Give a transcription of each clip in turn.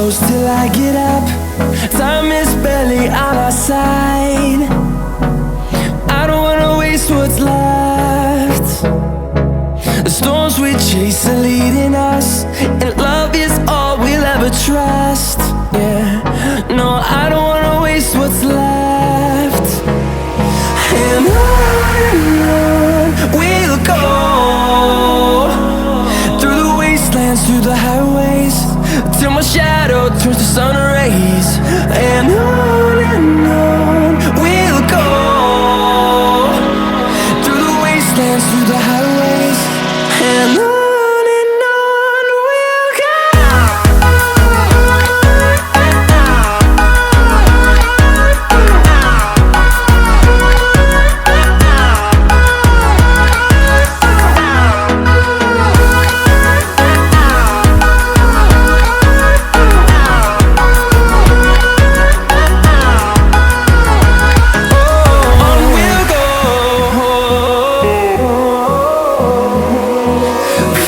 close till I get up. Time is barely on our side. I don't wanna waste what's left. The storms we chase are leading us, and love is all we'll ever trust. Yeah, no, I don't wanna waste what's left. And on we'll go, through the wastelands, through the highways, till my shadow turns to sun rays. And on we'll go, through the wastelands, through the highways, and on we'll go.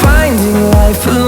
Finding life alone